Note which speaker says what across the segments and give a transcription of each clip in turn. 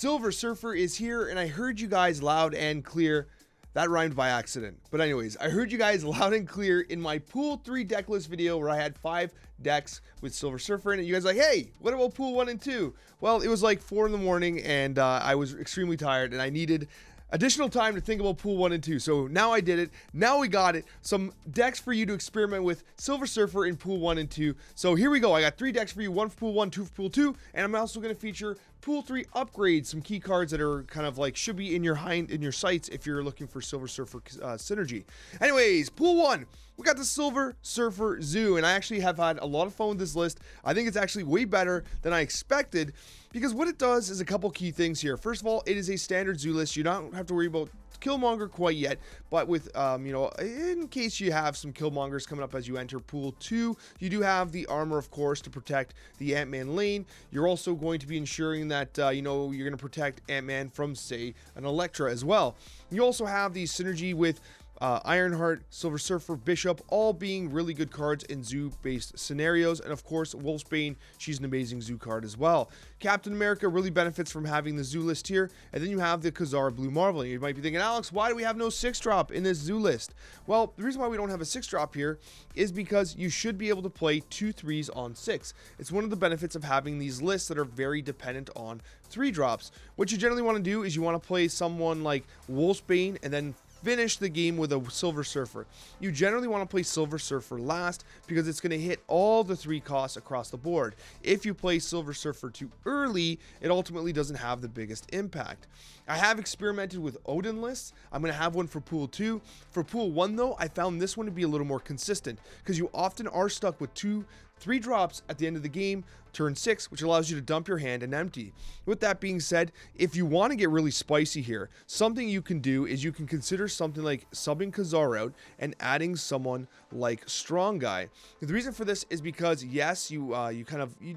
Speaker 1: Silver Surfer is here, and I heard you guys loud and clear. That rhymed by accident. But anyways, I heard you guys loud and clear in my Pool 3 deck list video where I had 5 decks with Silver Surfer in it. You guys are like, hey, what about Pool 1 and 2? Well, it was like 4 in the morning, and I was extremely tired, and I needed additional time to think about Pool 1 and 2. So now I did it. Now we got it. Some decks for you to experiment with Silver Surfer in Pool 1 and 2. So here we go. I got 3 decks for you. 1 for Pool 1, 2 for Pool 2. And I'm also going to feature Pool 3 upgrades, some key cards that are kind of like should be in your sights if you're looking for Silver Surfer synergy. Anyways, Pool 1. We got the Silver Surfer Zoo, and I actually have had a lot of fun with this list. I think it's actually way better than I expected because what it does is a couple key things here. First of all, it is a standard zoo list. You don't have to worry about Killmonger quite yet, but with in case you have some Killmongers coming up as you enter Pool 2, you do have the armor, of course, to protect the Ant-Man lane. You're also going to be ensuring that you're going to protect Ant-Man from, say, an Elektra as well. You also have the synergy with Ironheart, Silver Surfer, Bishop, all being really good cards in zoo-based scenarios. And of course, Wolfsbane, she's an amazing zoo card as well. Captain America really benefits from having the zoo list here. And then you have the Coccia Blue Marvel. And you might be thinking, Alex, why do we have no 6-drop in this zoo list? Well, the reason why we don't have a 6-drop here is because you should be able to play 2 3s on 6. It's one of the benefits of having these lists that are very dependent on 3-drops. What you generally want to do is you want to play someone like Wolfsbane and then finish the game with a Silver Surfer. You generally want to play Silver Surfer last because it's going to hit all the 3 costs across the board. If you play Silver Surfer too early, it ultimately doesn't have the biggest impact. I have experimented with Odin lists. I'm going to have one for Pool 2. For Pool 1 though, I found this one to be a little more consistent because you often are stuck with 2 3 drops at the end of the game, turn 6, which allows you to dump your hand and empty. With that being said, if you want to get really spicy here, something you can do is you can consider something like subbing Coccia out and adding someone like Strong Guy. The reason for this is because yes, you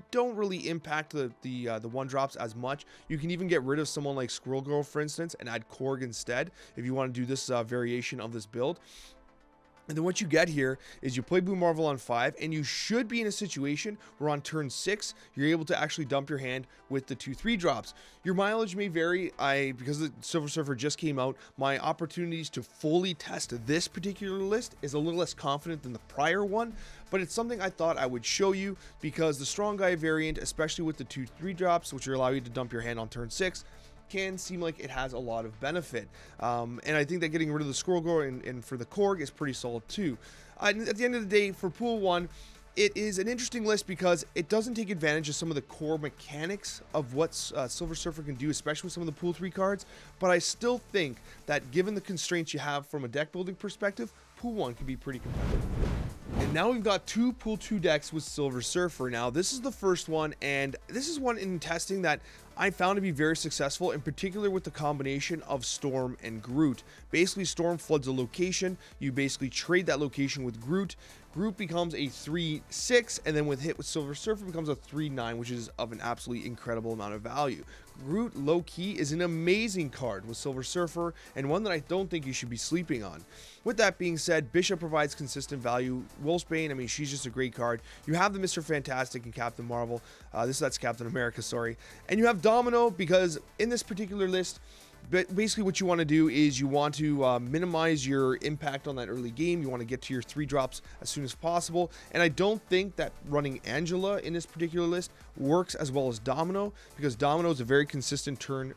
Speaker 1: don't really impact the 1-drops as much. You can even get rid of someone like Squirrel Girl, for instance, and add Korg instead if you want to do this variation of this build. And then what you get here is you play Blue Marvel on 5, and you should be in a situation where on turn 6, you're able to actually dump your hand with the 2 3-drops. Your mileage may vary. Because the Silver Surfer just came out, my opportunities to fully test this particular list is a little less confident than the prior one, but it's something I thought I would show you because the Strong Guy variant, especially with the 2 3-drops, which will allow you to dump your hand on turn 6, can seem like it has a lot of benefit. And I think that getting rid of the Squirrel Girl and for the Korg is pretty solid too. At the end of the day, for Pool 1, it is an interesting list because it doesn't take advantage of some of the core mechanics of what Silver Surfer can do, especially with some of the Pool 3 cards, but I still think that given the constraints you have from a deck building perspective, Pool 1 can be pretty competitive. And now we've got 2 Pool 2 decks with Silver Surfer. Now, this is the first one, and this is one in testing that I found to be very successful, in particular with the combination of Storm and Groot. Basically, Storm floods a location. You basically trade that location with Groot. Groot becomes a 3/6, and then with hit with Silver Surfer becomes a 3/9, which is of an absolutely incredible amount of value. Groot, low-key, is an amazing card with Silver Surfer, and one that I don't think you should be sleeping on. With that being said, Bishop provides consistent value. Wolfsbane, I mean, she's just a great card. You have the Mr. Fantastic and Captain Marvel. That's Captain America, sorry. And you have Domino, because in this particular list, but basically what you want to do is you want to minimize your impact on that early game. You want to get to your 3-drops as soon as possible. And I don't think that running Angela in this particular list works as well as Domino, because Domino is a very consistent turn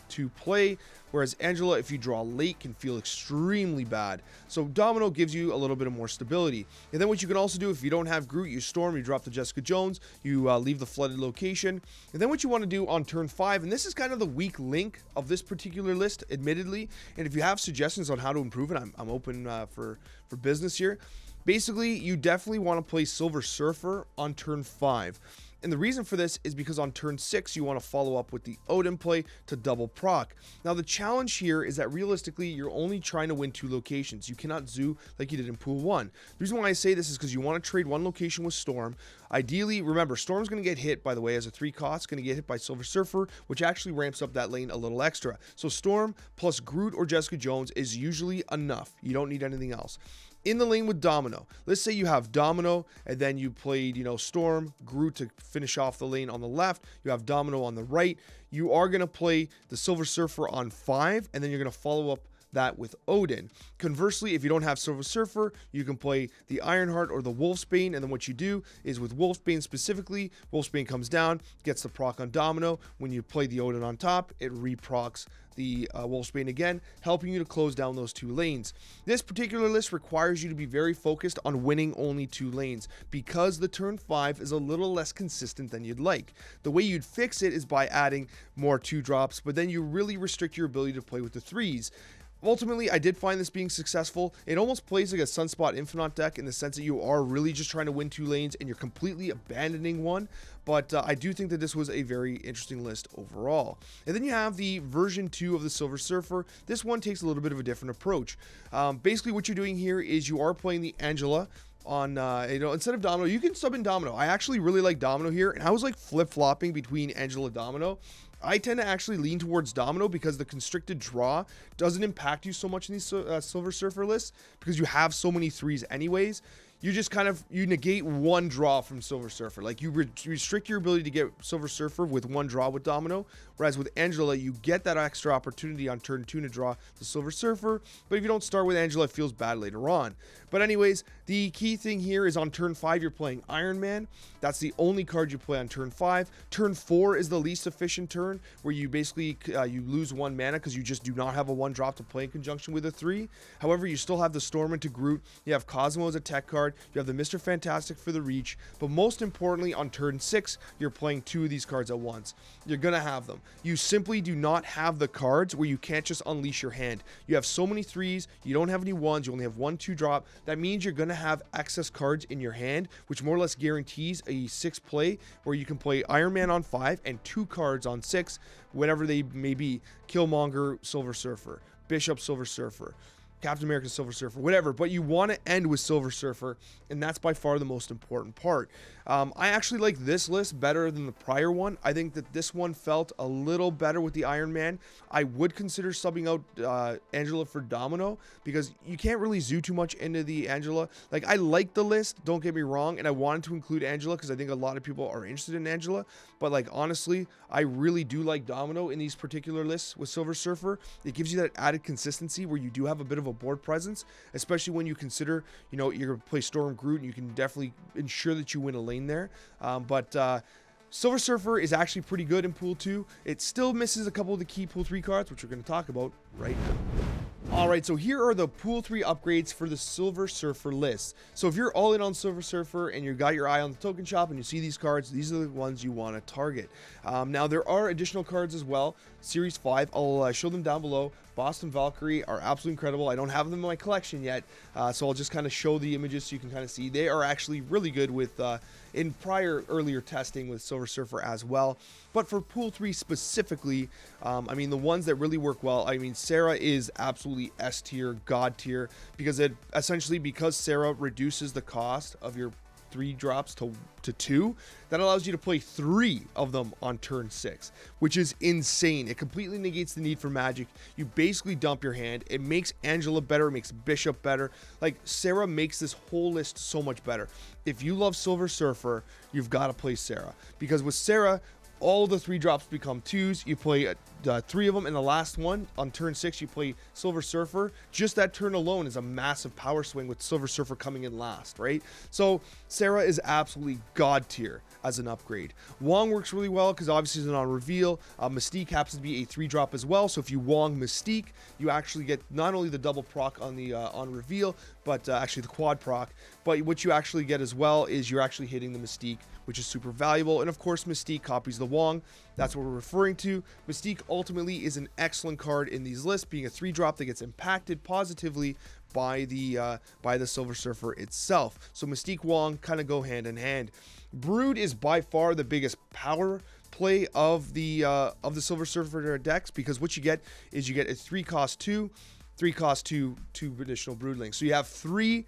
Speaker 1: to play, whereas Angela, if you draw late, can feel extremely bad. So Domino gives you a little bit of more stability. And then what you can also do, if you don't have Groot, you Storm, you drop the Jessica Jones, you leave the flooded location. And then what you want to do on turn 5, and this is kind of the weak link of this particular list, admittedly, and if you have suggestions on how to improve it, I'm open for business here. Basically, you definitely want to play Silver Surfer on turn 5. And the reason for this is because on turn 6, you want to follow up with the Odin play to double proc. Now, the challenge here is that realistically, you're only trying to win 2 locations. You cannot zoo like you did in Pool 1. The reason why I say this is because you want to trade 1 location with Storm. Ideally, remember, Storm's going to get hit, by the way, as a 3 cost, going to get hit by Silver Surfer, which actually ramps up that lane a little extra. So Storm plus Groot or Jessica Jones is usually enough. You don't need anything else. in the lane with Domino. Let's say you have Domino and then you played, you know, Storm, Groot to finish off the lane on the left. You have Domino on the right. You are going to play the Silver Surfer on 5, and then you're going to follow up that with Odin. Conversely, if you don't have Silver Surfer, you can play the Ironheart or the Wolfsbane, and then what you do is with Wolfsbane specifically, Wolfsbane comes down, gets the proc on Domino. When you play the Odin on top, it reprocs the Wolfsbane again, helping you to close down those 2 lanes. This particular list requires you to be very focused on winning only 2 lanes because the turn 5 is a little less consistent than you'd like. The way you'd fix it is by adding more 2 drops, but then you really restrict your ability to play with the 3s. Ultimately, I did find this being successful. It almost plays like a Sunspot Infinite deck in the sense that you are really just trying to win 2 lanes and you're completely abandoning one. But I do think that this was a very interesting list overall. And then you have the version 2 of the Silver Surfer. This one takes a little bit of a different approach. Basically, what you're doing here is you are playing the Angela on, instead of Domino. You can sub in Domino. I actually really like Domino here, and I was like flip-flopping between Angela Domino. I tend to actually lean towards Domino because the constricted draw doesn't impact you so much in these Silver Surfer lists because you have so many 3s anyways. You just kind of, you negate 1 draw from Silver Surfer. Like you restrict your ability to get Silver Surfer with 1 draw with Domino, whereas with Angela, you get that extra opportunity on turn 2 to draw the Silver Surfer, but if you don't start with Angela, it feels bad later on. But anyways, the key thing here is on turn 5, you're playing Iron Man. That's the only card you play on turn 5. Turn 4 is the least efficient turn, where you basically, you lose 1 mana because you just do not have a 1 drop to play in conjunction with a 3. However, you still have the Storm into Groot. You have Cosmo as a tech card. You have the Mr. Fantastic for the reach, but most importantly, on turn 6, you're playing 2 of these cards at once. You're gonna have them. You simply do not have the cards where you can't just unleash your hand. You have so many 3s, you don't have any 1s, you only have 1 2 drop. That means you're gonna have excess cards in your hand, which more or less guarantees a 6 play where you can play Iron Man on 5 and 2 cards on 6, whatever they may be. Killmonger, Silver Surfer, Bishop, Silver Surfer, Captain America, Silver Surfer, whatever, but you want to end with Silver Surfer, and that's by far the most important part. I actually like this list better than the prior one. I think that this one felt a little better with the Iron Man. I would consider subbing out Angela for Domino because you can't really zoo too much into the Angela. Like, I like the list, don't get me wrong, and I wanted to include Angela because I think a lot of people are interested in Angela, but like, honestly, I really do like Domino in these particular lists with Silver Surfer. It gives you that added consistency where you do have a bit of a board presence, especially when you consider, you know, you're going to play Storm Groot, and you can definitely ensure that you win a lane there. But Silver Surfer is actually pretty good in Pool 2. It still misses a couple of the key Pool 3 cards, which we're going to talk about right now. Alright, so here are the Pool 3 upgrades for the Silver Surfer list. So if you're all in on Silver Surfer and you got your eye on the token shop and you see these cards, these are the ones you want to target. Now, there are additional cards as well. Series 5, I'll show them down below. Boston Valkyrie are absolutely incredible. I don't have them in my collection yet, so I'll just kind of show the images so you can kind of see. They are actually really good with in earlier testing with Silver Surfer as well. But for Pool 3 specifically, I mean, the ones that really work well, I mean, Sarah is absolutely S tier, God tier, because because Sarah reduces the cost of your 3 drops to 2, that allows you to play 3 of them on turn 6, which is insane. It completely negates the need for magic. You basically dump your hand. It makes Angela better, it makes Bishop better. Like, Sarah makes this whole list so much better. If you love Silver Surfer, you've got to play Sarah, because with Sarah, all the 3 drops become 2s. You play 3 of them, and the last one on turn 6, you play Silver Surfer. Just that turn alone is a massive power swing with Silver Surfer coming in last, right? So Sarah is absolutely God tier as an upgrade. Wong works really well because obviously it's on reveal. Mystique happens to be a 3-drop as well, so if you Wong Mystique, you actually get not only the double proc on the on reveal, but actually the quad proc. But what you actually get as well is you're actually hitting the Mystique, which is super valuable. And of course, Mystique copies the Wong. That's what we're referring to. Mystique ultimately is an excellent card in these lists, being a 3-drop that gets impacted positively by the Silver Surfer itself. So Mystique Wong kind of go hand in hand. Brood is by far the biggest power play of the Silver Surfer decks, because what you get is you get a 3-cost 2, 3-cost 2 additional Broodlings. So you have 3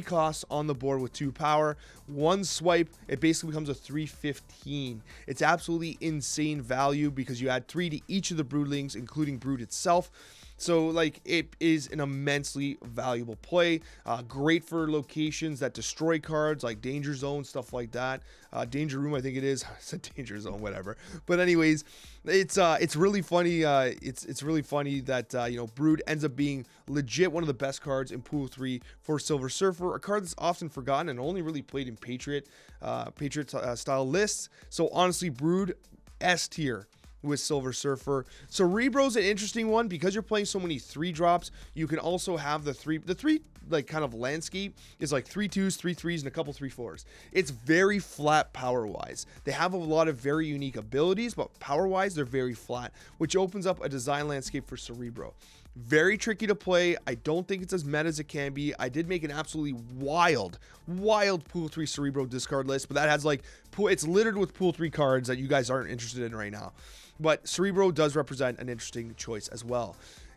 Speaker 1: costs on the board with 2 power. 1 swipe, it basically becomes a 315. It's absolutely insane value because you add 3 to each of the Broodlings, including Brood itself. So like it is an immensely valuable play, great for locations that destroy cards like Danger Zone, stuff like that. Danger Room, I think it is. I said Danger Zone, whatever. But anyways, it's really funny. It's really funny that you know, Brood ends up being legit one of the best cards in Pool 3 for Silver Surfer, a card that's often forgotten and only really played in Patriot style lists. So honestly, Brood S tier with Silver Surfer. Cerebro's an interesting one because you're playing so many 3-drops. You can also have the three like kind of landscape is like 3 2s, 3 3s, and a couple 3 4s. It's very flat power wise. They have a lot of very unique abilities, but power wise they're very flat, which opens up a design landscape for Cerebro. Very tricky to play. I don't think it's as meta as it can be. I did make an absolutely wild Pool 3 Cerebro discard list, but that has like, it's littered with Pool 3 cards that you guys aren't interested in right now. But Cerebro does represent an interesting choice as well.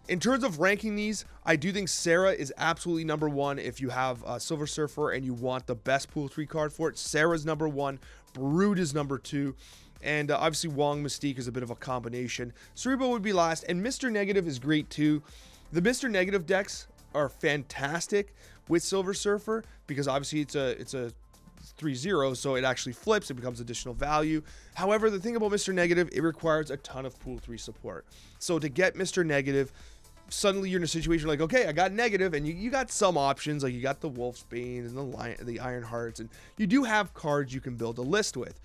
Speaker 1: In terms of ranking these, I do think Sarah is absolutely number 1 if you have Silver Surfer and you want the best Pool 3 card for it. Sarah's number 1, Brood is number 2, and obviously Wong Mystique is a bit of a combination. Cerebro would be last, and Mr. Negative is great too. The Mr. Negative decks are fantastic with Silver Surfer because obviously it's a 3-0, so it actually flips, it becomes additional value. However, the thing about Mr. Negative, it requires a ton of Pool 3 support. So to get Mr. Negative, suddenly you're in a situation like, okay, I got Negative, and you got some options, like you got the Wolfsbane and the Iron Hearts, and you do have cards you can build a list with.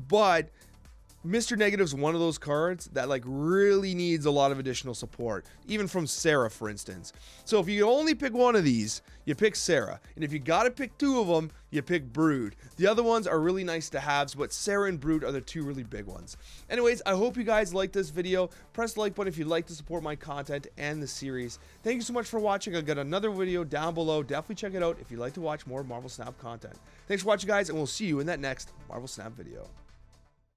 Speaker 1: But Mr. Negative's one of those cards that like really needs a lot of additional support, even from Sarah, for instance. So if you only pick one of these, you pick Sarah. And if you got to pick 2 of them, you pick Brood. The other ones are really nice to have, but Sarah and Brood are the 2 really big ones. Anyways, I hope you guys liked this video. Press the like button if you'd like to support my content and the series. Thank you so much for watching. I've got another video down below. Definitely check it out if you'd like to watch more Marvel Snap content. Thanks for watching, guys, and we'll see you in that next Marvel Snap video.